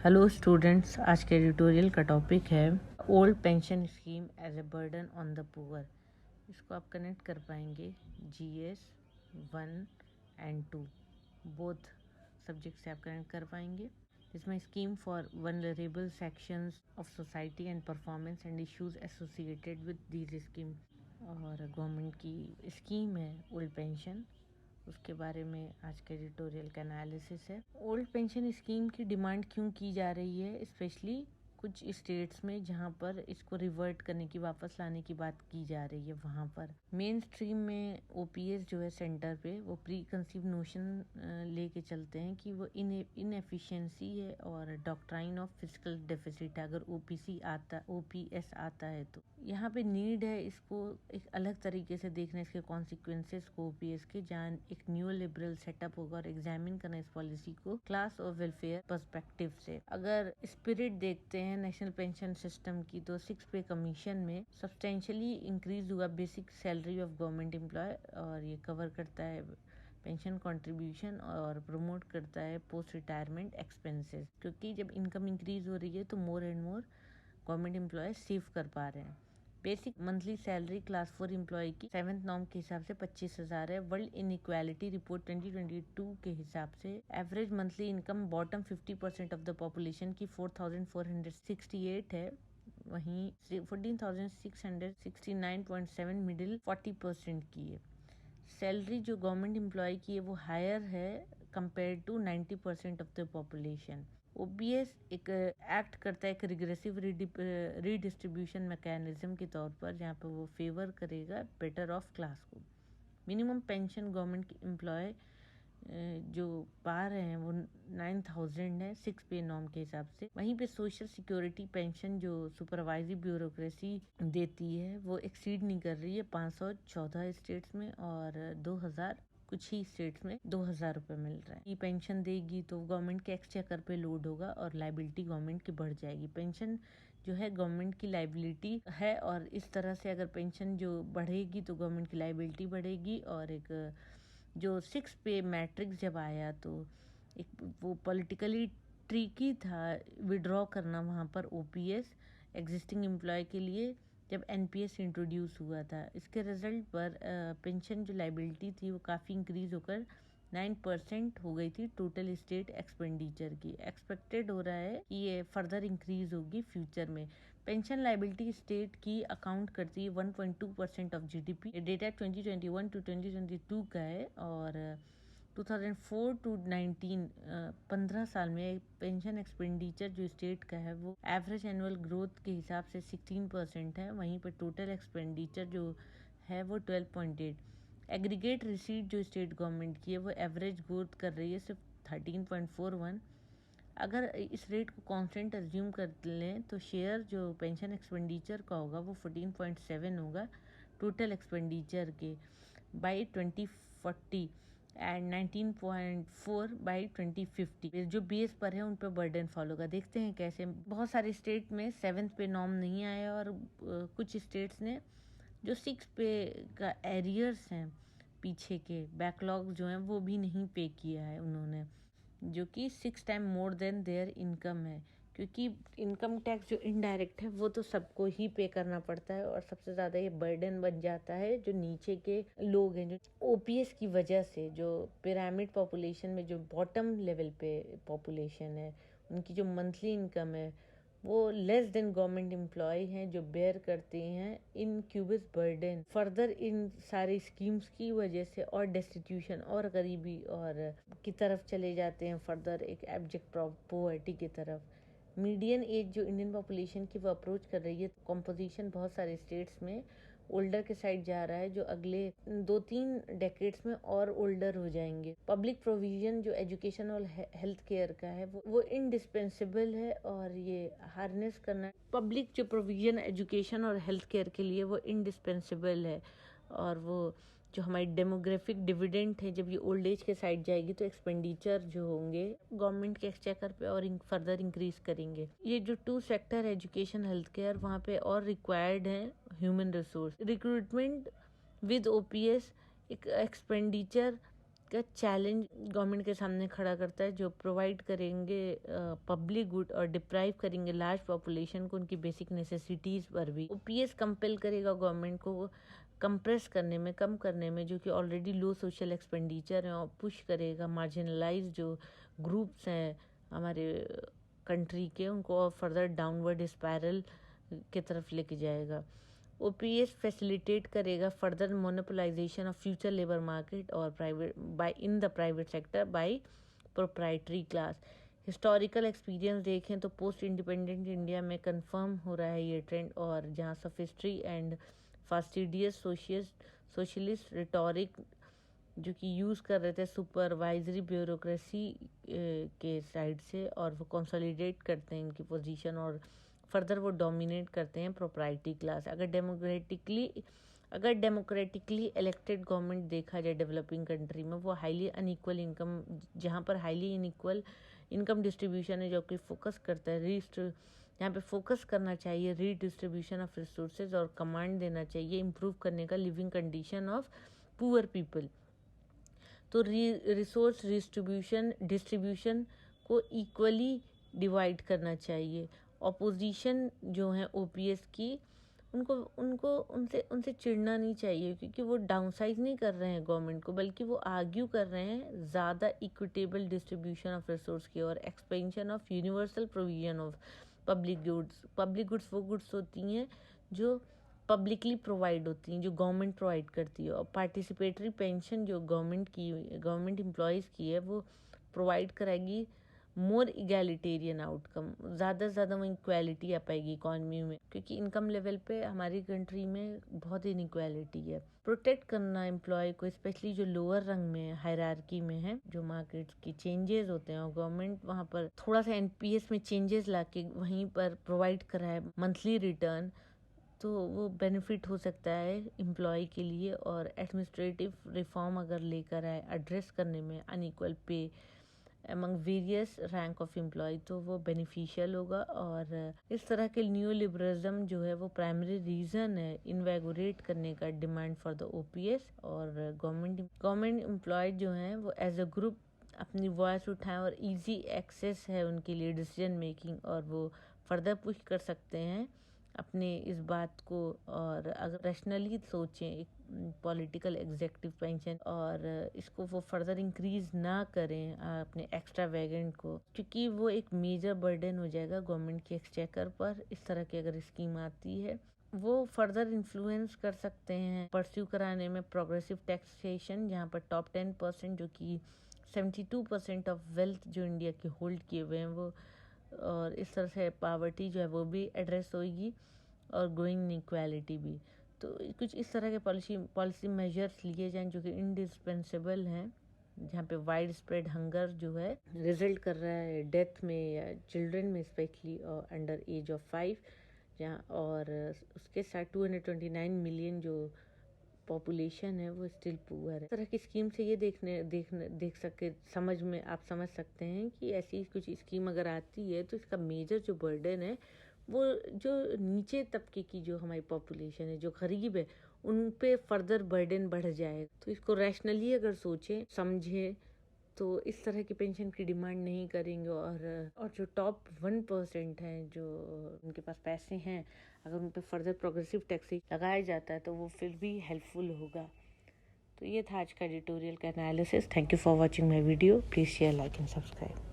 Hello students, आज के tutorial का टॉपिक है old pension scheme as a burden on the poor. इसको आप कनेक्ट कर पाएंगे GS 1 एंड 2 बोथ सब्जेक्ट से आप कनेक्ट कर पाएंगे। इसमें scheme for vulnerable sections of society and performance and issues associated with these scheme, और गवर्नमेंट की स्कीम है ओल्ड पेंशन, उसके बारे में आज के ट्यूटोरियल का एनालिसिस है। ओल्ड पेंशन स्कीम की डिमांड क्यों की जा रही है, स्पेशली कुछ स्टेट्स में जहां पर इसको रिवर्ट करने की, वापस लाने की बात की जा रही है। वहां पर मेन स्ट्रीम में OPS जो है सेंटर पे, वो प्री कंसीव नोशन लेके चलते हैं कि वो इनएफिशिएंसी है और डॉक्ट्राइन ऑफ फिजिकल डेफिसिट है। अगर OPS आता है तो यहाँ पे नीड है इसको एक अलग तरीके से देखना, इसके कॉन्सिक्वेंसेस को OPS के, जहाँ एक न्यू लिबरल सेटअप होगा और एग्जामिन करना इस पॉलिसी को क्लास और वेलफेयर पर्सपेक्टिव से। अगर स्पिरिट देखते हैं नेशनल पेंशन सिस्टम की, तो 6 पे कमीशन में सब्सटेंशियली इंक्रीज हुआ basic salary of government employee, और ये कवर करता है पेंशन कंट्रीब्यूशन और प्रमोट करता है पोस्ट रिटायरमेंट एक्सपेंसेस, क्योंकि जब इनकम इंक्रीज हो रही है तो more and more government employee save कर पा रहे हैं। Basic monthly salary class 4 employee की 7th नॉर्म के हिसाब से 25,000 है। वर्ल्ड इनइक्वालिटी रिपोर्ट 2022 के हिसाब से average monthly income bottom 50% of the population की 4,468 है, वहीं 14,669.7 मिडिल 40% की है। सैलरी जो गवर्नमेंट एम्प्लॉय की है वो हायर है compare to 90% of the population. OPS एक एक्ट करता है एक रिग्रेसिव रीडिस्ट्रीब्यूशन मैकेनिज्म के तौर पर, जहाँ पे वो फेवर करेगा बेटर ऑफ क्लास को। मिनिमम पेंशन गवर्नमेंट एम्प्लॉय जो पा रहे हैं वो 9,000 है 6 पे नॉर्म के हिसाब से। वहीं पे सोशल सिक्योरिटी पेंशन जो सुपरवाइजरी ब्यूरोक्रेसी देती है वो एक्सीड नहीं कर रही है 514 स्टेट्स में, और 2000 कुछ ही स्टेट्स में 2,000 रुपये मिल रहा है। ये पेंशन देगी तो गवर्नमेंट के एक्सचेकर पे लोड होगा और लाइबिलिटी गवर्नमेंट की बढ़ जाएगी। पेंशन जो है गवर्नमेंट की लाइबिलिटी है, और इस तरह से अगर पेंशन जो बढ़ेगी तो गवर्नमेंट की लाइबिलिटी बढ़ेगी। और एक जो 6 पे मैट्रिक्स जब आया तो एक वो पॉलिटिकली ट्रिकी था विड्रॉ करना वहाँ पर OPS एग्जिस्टिंग एम्प्लॉय के लिए, जब NPS इंट्रोड्यूस हुआ था। इसके रिजल्ट पर पेंशन जो लाइबिलिटी थी वो काफ़ी इंक्रीज होकर 9% हो गई थी टोटल स्टेट एक्सपेंडिचर की। एक्सपेक्टेड हो रहा है कि ये फर्दर इंक्रीज होगी फ्यूचर में। पेंशन लाइबिलिटी स्टेट की अकाउंट करती है 1.2% ऑफ GDP। ये डेटा 2021 टू 2022 का है, और 2004 टू 19 15 साल में पेंशन एक्सपेंडिचर जो स्टेट का है वो एवरेज एनुअल ग्रोथ के हिसाब से 16% है। वहीं पर टोटल एक्सपेंडिचर जो है वो 12.8। एग्रीगेट रिसीट जो स्टेट गवर्नमेंट की है वो एवरेज ग्रोथ कर रही है सिर्फ 13.41। अगर इस रेट को कांस्टेंट अज्यूम कर लें तो शेयर जो पेंशन एक्सपेंडिचर का होगा वो 14.7 होगा टोटल एक्सपेंडिचर के बाई 2040, एंड 19.4 बाई 2050। जो बेस पर है उन पर बर्डन फॉलो होगा। देखते हैं कैसे। बहुत सारे स्टेट में 7th पे नॉर्म नहीं आया, और कुछ स्टेट्स ने जो 6 पे का एरियर्स हैं, पीछे के बैकलॉग जो हैं, वो भी नहीं पे किया है उन्होंने, जो कि 6 time more than there income है। क्योंकि इनकम टैक्स जो इनडायरेक्ट है वो तो सबको ही पे करना पड़ता है, और सबसे ज़्यादा ये बर्डन बन जाता है जो नीचे के लोग हैं, जो OPS की वजह से, जो पिरामिड पॉपुलेशन में जो बॉटम लेवल पे पॉपुलेशन है, उनकी जो मंथली इनकम है वो लेस देन गवर्नमेंट एम्प्लॉय हैं, जो बेयर करती हैं इन क्यूबिस बर्डन। फर्दर इन सारी स्कीम्स की वजह से और डेस्टिट्यूशन और गरीबी और की तरफ चले जाते हैं, फर्दर एक एब्जेक्ट पॉवर्टी की तरफ। मीडियन एज जो इंडियन पॉपुलेशन की वो अप्रोच कर रही है, कॉम्पोजिशन बहुत सारे स्टेट्स में ओल्डर के साइड जा रहा है, जो अगले 2-3 डेकेड्स में और ओल्डर हो जाएंगे। पब्लिक प्रोविजन जो एजुकेशन और हेल्थ केयर का है वो इंडिस्पेंसिबल है, और ये हार्नेस करना पब्लिक जो प्रोविजन एजुकेशन और हेल्थ केयर के लिए वो इंडिस्पेंसिबल है। और वो जो हमारी डेमोग्राफिक डिविडेंड है, जब ये ओल्ड एज के साइड जाएगी तो एक्सपेंडिचर जो होंगे गवर्नमेंट के एक्सचेकर पे और फर्दर इंक्रीज करेंगे। ये जो 2 सेक्टर एजुकेशन हेल्थ केयर, वहाँ पे और रिक्वायर्ड है human resource recruitment with OPS एक एक्सपेंडिचर का चैलेंज गवर्नमेंट के सामने खड़ा करता है, जो प्रोवाइड करेंगे पब्लिक गुड और डिप्राइव करेंगे लार्ज पॉपुलेशन को उनकी बेसिक नेसेसिटीज़ पर भी। ओपीएस कंपेल करेगा गवर्नमेंट को कंप्रेस करने में, कम करने में, जो कि ऑलरेडी लो सोशल एक्सपेंडिचर है, और पुश करेगा मार्जिनलाइज जो ग्रुप्स हैं हमारे कंट्री के, उनको और फर्दर डाउनवर्ड स्पायरल की तरफ लेके जाएगा। ओपीएस फैसिलिटेट करेगा further monopolisation of future labour market और private buy in the private sector by proprietary class. Historical experience देखें तो पोस्ट इंडिपेंडेंट इंडिया में कंफर्म हो रहा है ये ट्रेंड, और जहाँ sophistry and fastidious socialist rhetoric जो कि यूज़ कर रहे थे सुपरवाइजरी ब्यूरोक्रेसी के साइड से, और वो कंसोलिडेट करते हैं इनकी पोजीशन और फर्दर वो डोमिनेट करते हैं प्रोप्राइटरी क्लास। अगर डेमोक्रेटिकली इलेक्टेड गवर्नमेंट देखा जाए डेवलपिंग कंट्री में, वो हाईली अनइक्वल इनकम, जहाँ पर हाईली अनइक्वल इनकम डिस्ट्रीब्यूशन है, जो कि फोकस करता है यहाँ पे फोकस करना चाहिए रीडिस्ट्रीब्यूशन ऑफ रिसोर्सेज और कमांड देना चाहिए इम्प्रूव करने का living condition of poor people. तो रिसोर्स डिस्ट्रीब्यूशन को इक्वली डिवाइड करना चाहिए। ऑपोजिशन जो है ओपीएस की, उनसे चिढ़ना नहीं चाहिए, क्योंकि वो डाउनसाइज नहीं कर रहे हैं गवर्नमेंट को, बल्कि वो आर्ग्यू कर रहे हैं ज़्यादा इक्विटेबल डिस्ट्रीब्यूशन ऑफ रिसोर्स की और expansion of universal provision of public goods वो गुड्स होती हैं जो पब्लिकली प्रोवाइड होती हैं, जो गवर्नमेंट प्रोवाइड करती है। और पार्टिसिपेटरी पेंशन जो गवर्नमेंट एम्प्लॉयज़ की है, वो प्रोवाइड कराएगी मोर इगैलिटेरियन आउटकम, ज़्यादा से ज़्यादा वो इक्वालिटी आ पाएगी इकॉनमी में, क्योंकि इनकम लेवल पे हमारी कंट्री में बहुत इनइक्वालिटी है। प्रोटेक्ट करना एम्प्लॉय को, स्पेशली जो लोअर रंग में हायरार्की में है, जो मार्केट की चेंजेस होते हैं, और गवर्नमेंट वहाँ पर थोड़ा सा एनपीएस में चेंजेस लाके वहीं पर प्रोवाइड कराए मंथली रिटर्न, तो वो बेनिफिट हो सकता है एम्प्लॉय के लिए। और एडमिनिस्ट्रेटिव रिफॉर्म अगर लेकर आए एड्रेस करने में unequal pay among various rank of employee, तो वो बेनिफिशियल होगा। और इस तरह के न्यू लिबरलिज्म जो है वो प्राइमरी रीज़न है इन्वेगोरेट करने का डिमांड फॉर द ओपीएस। और गवर्नमेंट एम्प्लॉय जो हैं वो एज अ ग्रुप अपनी वॉइस उठाएं, और इजी एक्सेस है उनके लिए डिसीजन मेकिंग, और वो फर्दर पुश कर सकते हैं अपने इस बात को। और अगर रैशनली सोचें एक पॉलिटिकल एग्जेक्टिव पेंशन, और इसको वो फर्दर इंक्रीज ना करें अपने एक्स्ट्रा वैगेंट को, क्योंकि वो एक मेजर बर्डन हो जाएगा गवर्नमेंट के एक्सचेकर पर। इस तरह की अगर स्कीम आती है, वो फर्दर इन्फ्लुएंस कर सकते हैं परस्यू कराने में प्रोग्रेसिव टैक्सेशन, जहाँ पर टॉप 10% जो कि 72% ऑफ वेल्थ जो इंडिया के होल्ड किए हुए हैं वो, और इस तरह से पावर्टी जो है वो भी एड्रेस होगी, और ग्रोइंग इनइक्वालिटी भी। तो कुछ इस तरह के पॉलिसी मेजर्स लिए जाएं जो कि इंडिस्पेंसेबल हैं, जहाँ पे वाइड स्प्रेड हंगर जो है रिजल्ट कर रहा है डेथ में या चिल्ड्रन में स्पेशली और अंडर एज ऑफ 5, जहाँ और उसके साथ 229 मिलियन जो पॉपुलेशन है वो स्टिल पुअर है। इस तरह की स्कीम से ये देख समझ सकते हैं कि ऐसी कुछ स्कीम अगर आती है तो इसका मेजर जो बर्डन है वो जो नीचे तबके की जो हमारी पॉपुलेशन है, जो गरीब है, उन पे फर्दर बर्डन बढ़ जाए। तो इसको रैशनली अगर सोचें समझें तो इस तरह की पेंशन की डिमांड नहीं करेंगे। और जो टॉप 1% हैं जो उनके पास पैसे हैं, अगर उन पर फर्दर प्रोग्रेसिव टैक्स लगाया जाता है तो वो फिर भी हेल्पफुल होगा। तो ये था आज का एडिटोरियल का analysis. Thank you for watching my video. Please share, like and subscribe.